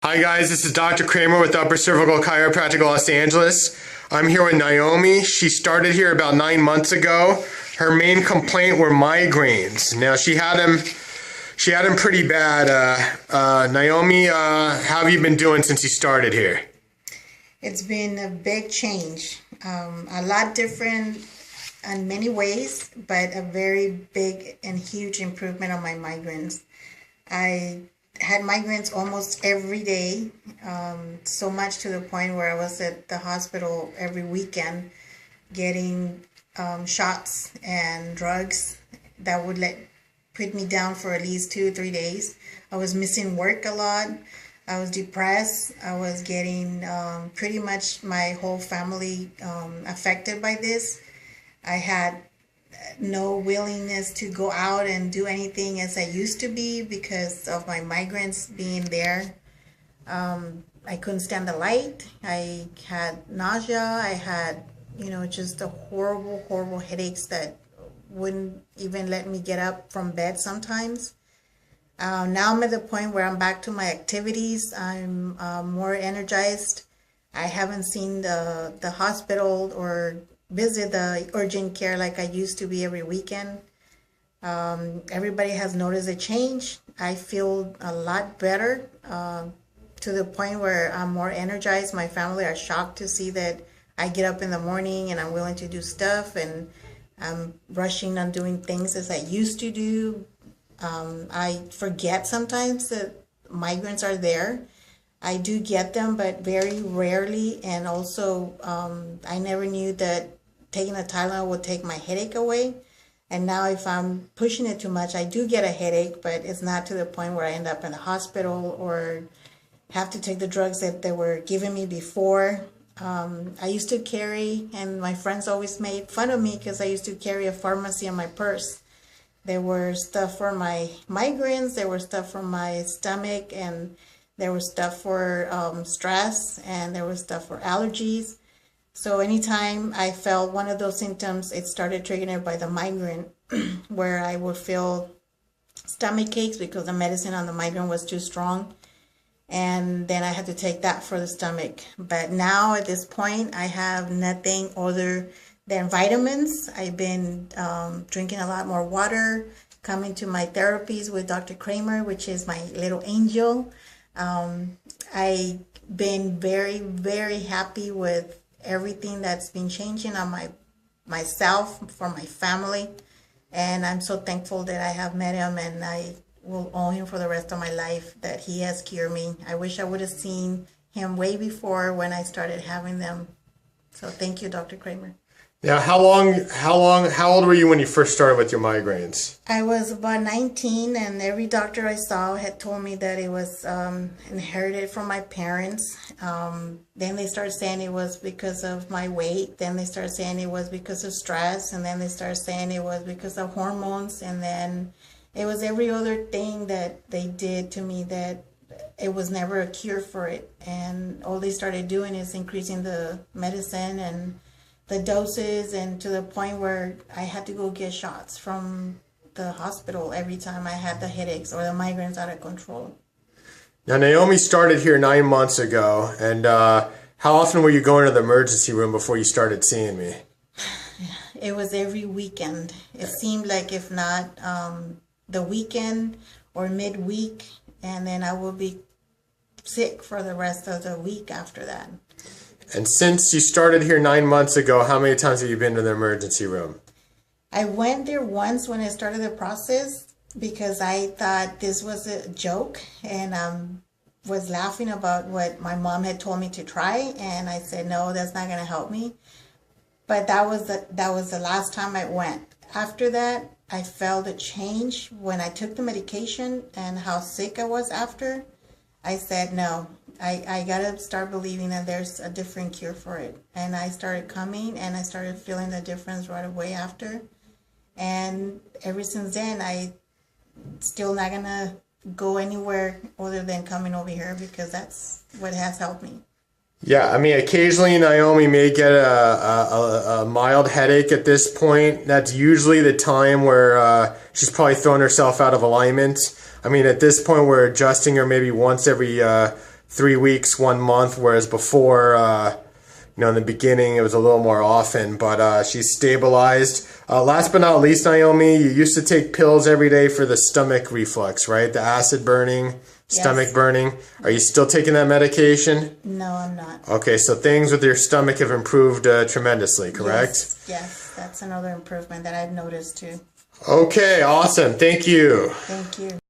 Hi guys, this is Dr. Kramer with Upper Cervical Chiropractic Los Angeles. I'm here with Naomi. She started here about 9 months ago. Her main complaint were migraines. Now she had them pretty bad. Naomi, how have you been doing since you started here? It's been a big change, a lot different in many ways, but a very big and huge improvement on my migraines. I had migraines almost every day, so much to the point where I was at the hospital every weekend getting shots and drugs that would put me down for at least 2 or 3 days. I was missing work a lot. I was depressed. I was getting pretty much my whole family affected by this. I had no willingness to go out and do anything as I used to be because of my migraines being there. I couldn't stand the light. I had nausea. I had, just a horrible, horrible headaches that wouldn't even let me get up from bed sometimes. Now I'm at the point where I'm back to my activities. I'm more energized. I haven't seen the hospital or visit the urgent care like I used to be every weekend. Everybody has noticed a change. I feel a lot better to the point where I'm more energized. My family are shocked to see that I get up in the morning and I'm willing to do stuff and I'm rushing on doing things as I used to do. I forget sometimes that migraines are there. I do get them, but very rarely. And also, I never knew that taking a Tylenol would take my headache away. And now if I'm pushing it too much, I do get a headache, but it's not to the point where I end up in the hospital or have to take the drugs that they were giving me before. I used to carry, and my friends always made fun of me because I used to carry a pharmacy in my purse. There were stuff for my migraines, there were stuff for my stomach, and there was stuff for stress, and there was stuff for allergies. So anytime I felt one of those symptoms, it started triggered by the migraine, where I would feel stomach aches because the medicine on the migraine was too strong. And then I had to take that for the stomach. But now at this point, I have nothing other than vitamins. I've been drinking a lot more water, coming to my therapies with Dr. Kramer, which is my little angel. I've been very, very happy with everything that's been changing on myself, for my family. And I'm so thankful that I have met him, and I will owe him for the rest of my life that he has cured me. I wish I would have seen him way before when I started having them. So thank you, Dr. Kramer. Now, how old were you when you first started with your migraines? I was about 19, and every doctor I saw had told me that it was inherited from my parents. Then they started saying it was because of my weight. Then they started saying it was because of stress. And then they started saying it was because of hormones. And then it was every other thing that they did to me that it was never a cure for it. And all they started doing is increasing the medicine and the doses, and to the point where I had to go get shots from the hospital every time I had the headaches or the migraines out of control. Now, Naomi started here 9 months ago, and how often were you going to the emergency room before you started seeing me? It was every weekend. It seemed like if not the weekend or midweek, and then I would be sick for the rest of the week after that. And since you started here 9 months ago, how many times have you been to the emergency room? I went there once when I started the process because I thought this was a joke, and was laughing about what my mom had told me to try, and I said, no, that's not going to help me. But that was the last time I went. After that, I felt a change when I took the medication and how sick I was after. I said, no, I got to start believing that there's a different cure for it. And I started coming, and I started feeling the difference right away after. And ever since then, I still not going to go anywhere other than coming over here because that's what has helped me. Yeah, I mean, occasionally Naomi may get a mild headache at this point. That's usually the time where she's probably thrown herself out of alignment. I mean, at this point, we're adjusting her maybe once every 3 weeks, 1 month, whereas before, in the beginning it was a little more often, but she's stabilized. Last but not least, Naomi, you used to take pills every day for the stomach reflux, right? The acid burning, stomach Yes. burning. Are you still taking that medication? No, I'm not. Okay, so things with your stomach have improved tremendously, correct? Yes, that's another improvement that I've noticed too. Okay, awesome. Thank you. Thank you.